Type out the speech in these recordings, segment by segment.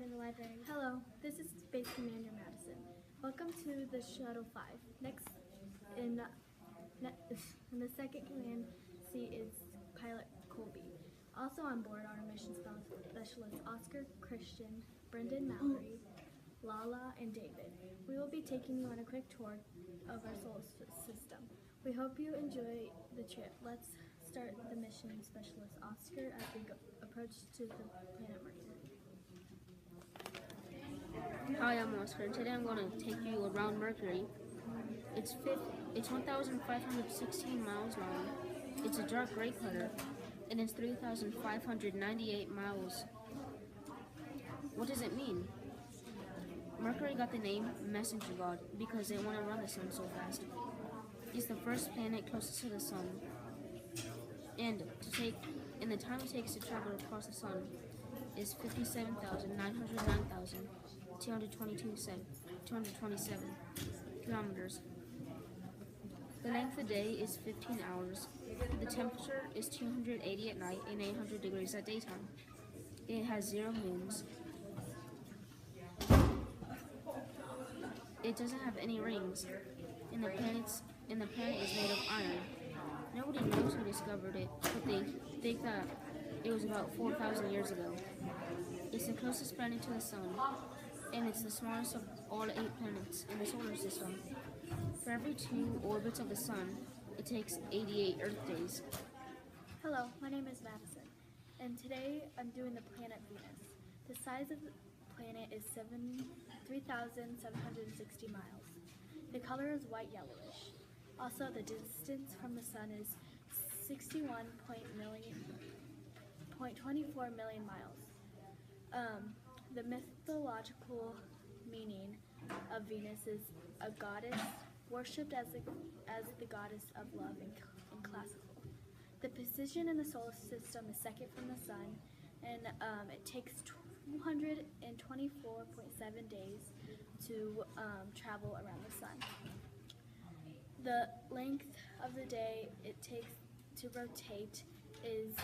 in the library. Hello, this is Space Commander Madison. Welcome to the Shuttle 5. Next in the second command seat is Pilot Colby. Also on board are mission specialists Oscar, Christian, Brendan Mallory, Lala, and David. We will be taking you on a quick tour of our solar system. We hope you enjoy the trip. Let's start the mission specialist Oscar as we approach to the planet Mercury. Hi, I'm Oscar, and today I'm going to take you around Mercury. It's 1,516 miles long. It's a dark gray color, and it's 3,598 miles. What does it mean? Mercury got the name Messenger God because it went around the sun so fast. It's the first planet closest to the sun, and the time it takes to travel across the sun is 57,909,227 kilometers. The length of the day is 15 hours. The temperature is 280 at night and 800 degrees at daytime. It has 0 moons. It doesn't have any rings, and the planet is made of iron. Nobody knows who discovered it, but they think that it was about 4,000 years ago. It's the closest planet to the sun, and it's the smallest of all 8 planets in the solar system. For every 2 orbits of the sun, it takes 88 Earth days. Hello, my name is Madison, and today I'm doing the planet Venus. The size of the planet is 3,760 miles. The color is white-yellowish. Also, the distance from the sun is 61.24 million miles. The mythological meaning of Venus is a goddess worshipped as the goddess of love and classical. The position in the solar system is second from the sun, and it takes 224.7 days to travel around the sun. The length of the day it takes to rotate is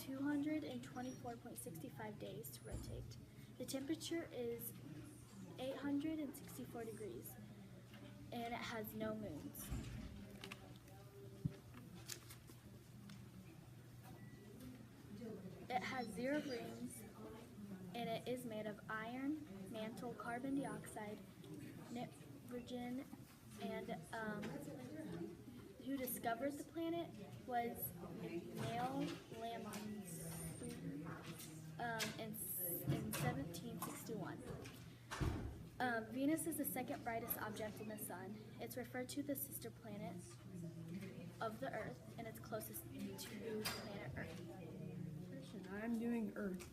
224.65 days to rotate. The temperature is 864 degrees, and it has no moons. It has 0 rings, and it is made of iron, mantle, carbon dioxide, nitrogen, and who discovered the planet was Neil Lamont in 1761. Venus is the second brightest object in the sun. It's referred to the sister planet of the Earth, and it's closest to planet Earth. I'm doing Earth.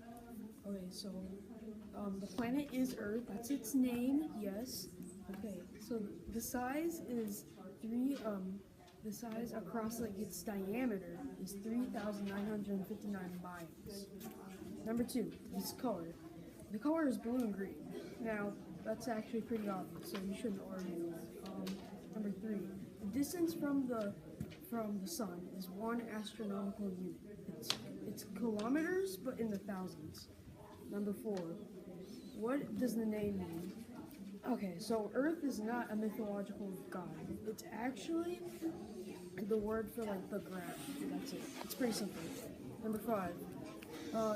Okay, so the planet is Earth. That's its name. Yes. Okay, so the size is the size across like its diameter is 3,959 miles. Number 2, its color. The color is blue and green. Now that's actually pretty obvious, so you shouldn't argue that. Number 3, the distance from the sun is 1 astronomical unit. It's kilometers, but in the thousands. Number 4, what does the name mean? Okay, so Earth is not a mythological god. It's actually the word for like the ground. That's it. It's pretty simple. Number 5,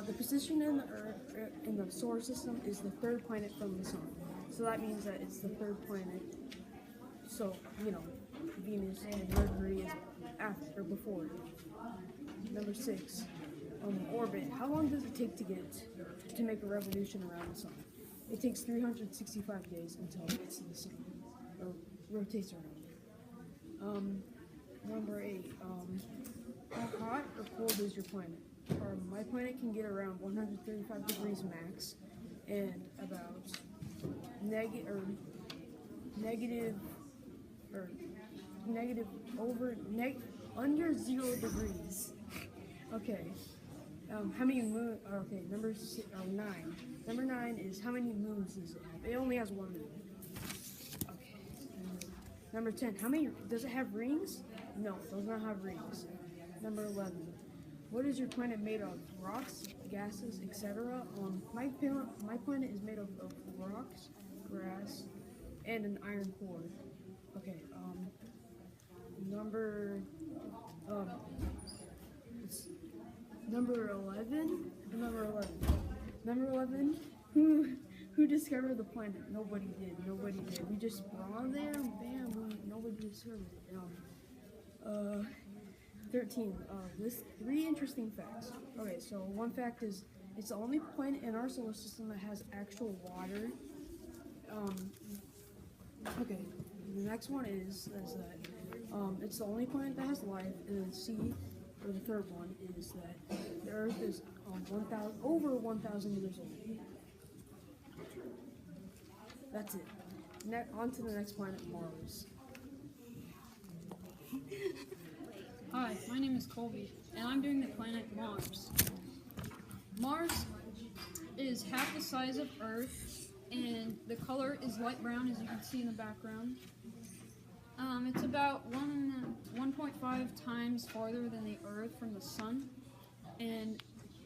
the position in the Earth in the solar system is the 3rd planet from the sun. So that means that it's the 3rd planet. So Venus and Mercury is after or before it. Number 6, orbit. How long does it take to make a revolution around the sun? It takes 365 days until it gets to the sun, or rotates around it. Number 8, how hot or cold is your planet? My planet can get around 135 degrees max, and about under 0 degrees. Okay. How many moons? Okay, number 9. Number 9 is how many moons does it have? It only has 1 moon. Okay. Number 10. How many? Does it have rings? No, it does not have rings. Number 11. What is your planet made of? Rocks, gases, etc. My planet is made of rocks, grass, and an iron core. Okay. Number it's number 11. Number 11. Number 11. Who discovered the planet? Nobody did. Nobody did. We just spawned there. And bam. Nobody discovered it. 13. List 3 interesting facts. Okay, so one fact is it's the only planet in our solar system that has actual water. Okay, the next one is that it's the only planet that has life, and then C, or the third one, is that the Earth is over 1,000 years old. That's it. On to the next planet, Mars. Hi, my name is Colby, and I'm doing the planet Mars. Mars is half the size of Earth, and the color is light brown, as you can see in the background. It's about 1.5 times farther than the Earth from the Sun, and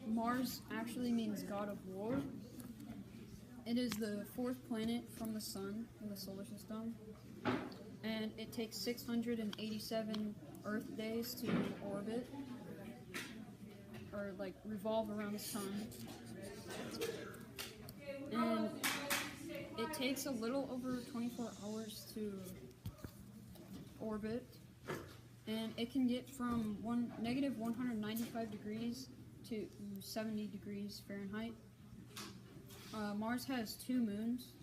Mars actually means God of War. It is the 4th planet from the Sun in the solar system, and it takes 687 Earth days to orbit, or like revolve around the Sun. And it takes a little over 24 hours to orbit, and it can get from negative 195 degrees to 70 degrees Fahrenheit. Mars has 2 moons.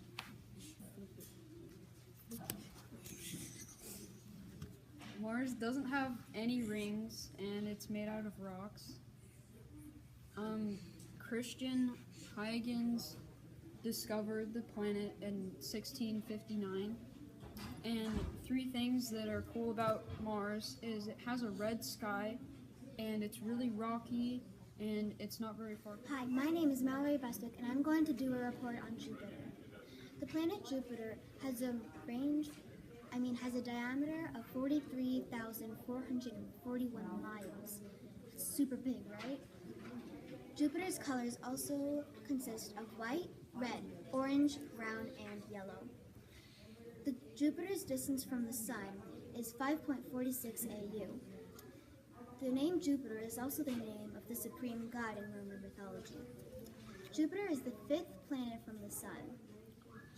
Mars doesn't have any rings, and it's made out of rocks. Christian Huygens discovered the planet in 1659, and 3 things that are cool about Mars is it has a red sky, and it's really rocky, and it's not very far. Hi, my name is Mallory Bestwick, and I'm going to do a report on Jupiter. The planet Jupiter has a diameter of 43,441 miles. It's super big, right? Jupiter's colors also consist of white, red, orange, brown, and yellow. Jupiter's distance from the Sun is 5.46 AU. The name Jupiter is also the name of the supreme god in Roman mythology. Jupiter is the 5th planet from the Sun.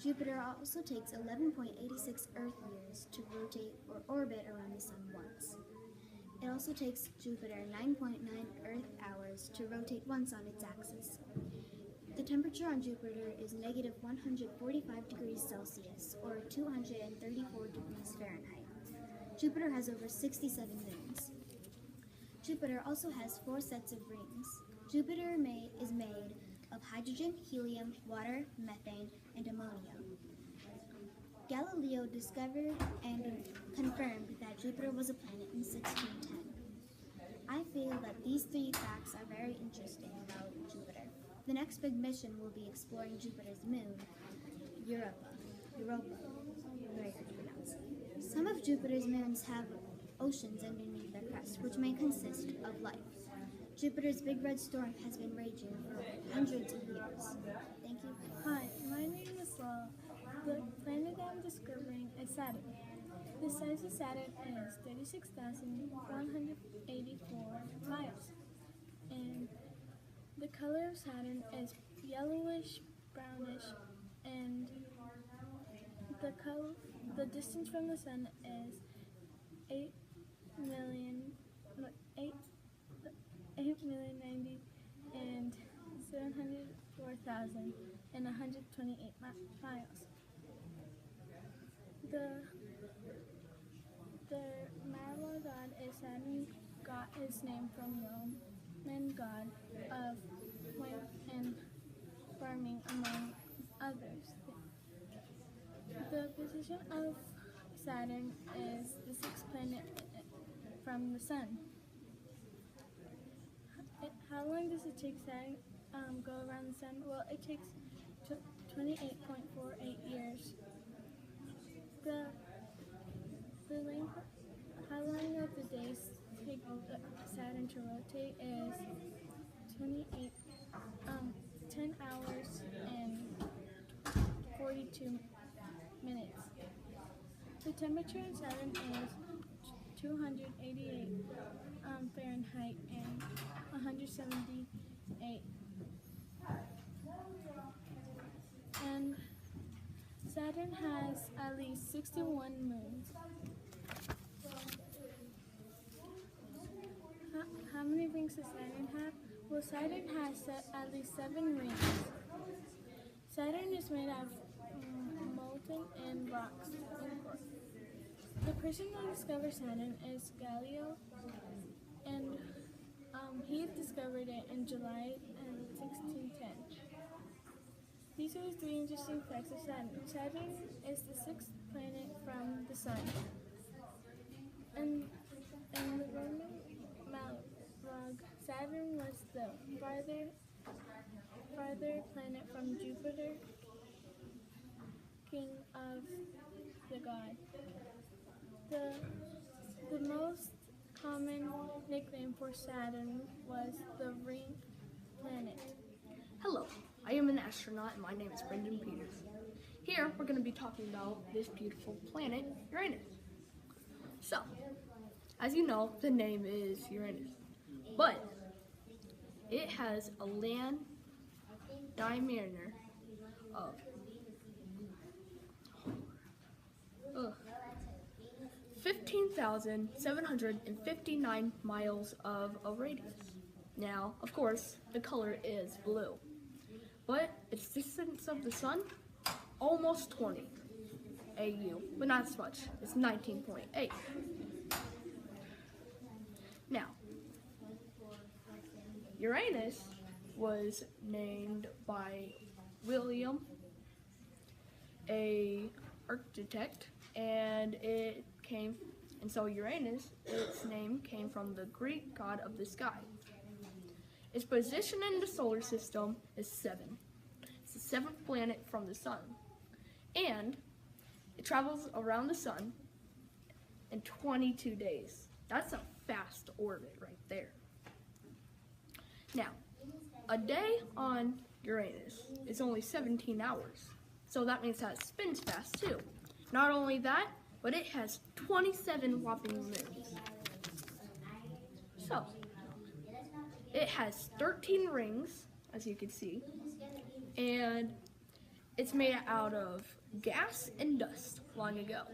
Jupiter also takes 11.86 Earth years to rotate or orbit around the Sun once. It also takes Jupiter 9.9 Earth hours to rotate once on its axis. The temperature on Jupiter is negative 145 degrees Celsius, or 234 degrees Fahrenheit. Jupiter has over 67 moons. Jupiter also has 4 sets of rings. Jupiter is made of hydrogen, helium, water, methane, and ammonia. Galileo discovered and confirmed that Jupiter was a planet in 1610. I feel that these 3 facts are very interesting about Jupiter. The next big mission will be exploring Jupiter's moon, Europa, very hard to pronounce. Some of Jupiter's moons have oceans underneath their crust, which may consist of life. Jupiter's big red storm has been raging for hundreds of years. Thank you. Hi, my name is Laura. The planet I'm discovering is Saturn. The size of Saturn is 36,184 miles, and the color of Saturn is yellowish, brownish, and the distance from the Sun is 8,090,704,128 miles. The Mara god is Saturn, got its name from Roman god of wind and farming, among others. The position of Saturn is the 6th planet from the Sun. How long does it take Saturn go around the Sun? Well, it takes 28.48 years. How long of the days take Saturn to rotate? rotate is 10 hours and 42 minutes. The temperature in Saturn is 288 Fahrenheit and 178. And Saturn has at least 61 moons. How many rings does Saturn have? Well, Saturn has at least 7 rings. Saturn is made of molten and rocks. The person who discovered Saturn is Galileo, and he discovered it in July 1610. These are the 3 interesting facts of Saturn. Saturn is the 6th planet from the Sun. And the Roman log, Saturn was the farther planet from Jupiter, king of the god. The most common nickname for Saturn was the ring planet. Hello, I am an astronaut and my name is Brendan Peters. Here we're going to be talking about this beautiful planet, Uranus. So, as you know, the name is Uranus, but it has a land diameter of 15,759 miles of a radius. Now, of course, the color is blue, but its distance of the sun, almost 20 AU, but not as much. It's 19.8. Now, Uranus was named by William, a architect, and so Uranus, its name came from the Greek god of the sky. Its position in the solar system is 7. It's the 7th planet from the sun, and it travels around the sun in 22 days. That's a fast orbit right there. Now, a day on Uranus is only 17 hours, so that means that it spins fast too. Not only that, but it has 27 whopping moons. So, it has 13 rings, as you can see, and it's made out of gas and dust long ago.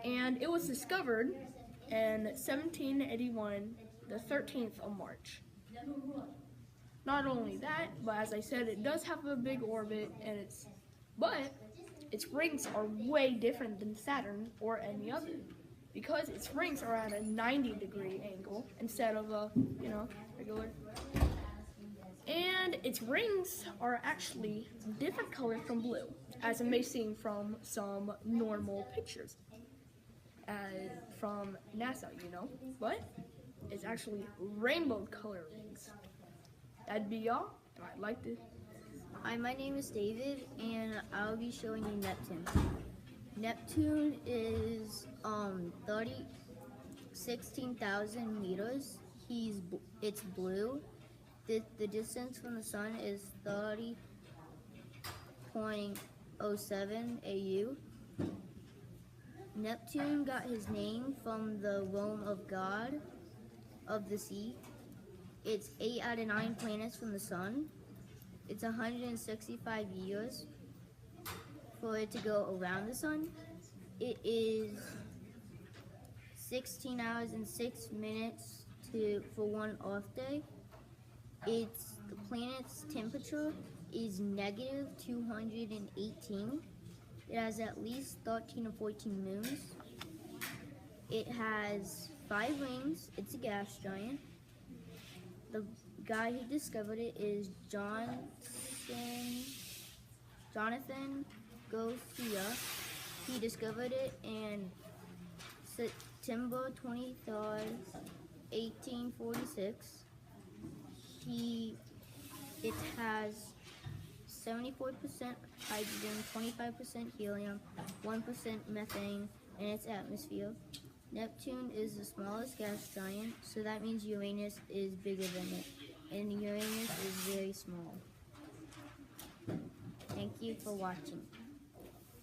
And it was discovered in 1781, the 13th of March. Not only that, but as I said, it does have a big orbit, and but its rings are way different than Saturn or any other, because its rings are at a 90-degree angle instead of a, regular. And its rings are actually different color from blue, as it may seem from some normal pictures from NASA, but it's actually rainbow color rings. That'd be all. I'd like to. Hi, my name is David, and I'll be showing you Neptune. Neptune is 16,000 meters. It's blue. The distance from the sun is 30.07 AU. Neptune got his name from the realm of God of the sea. It's 8 out of 9 planets from the sun. It's 165 years for it to go around the sun. It is 16 hours and 6 minutes for one off day. The planet's temperature is negative 218. It has at least 13 or 14 moons. It has 5 rings. It's a gas giant. The guy who discovered it is Jonathan Gosia. He discovered it in September 23rd, 1846. It has 74% hydrogen, 25% helium, 1% methane in its atmosphere. Neptune is the smallest gas giant, so that means Uranus is bigger than it, and Uranus is very small. Thank you for watching.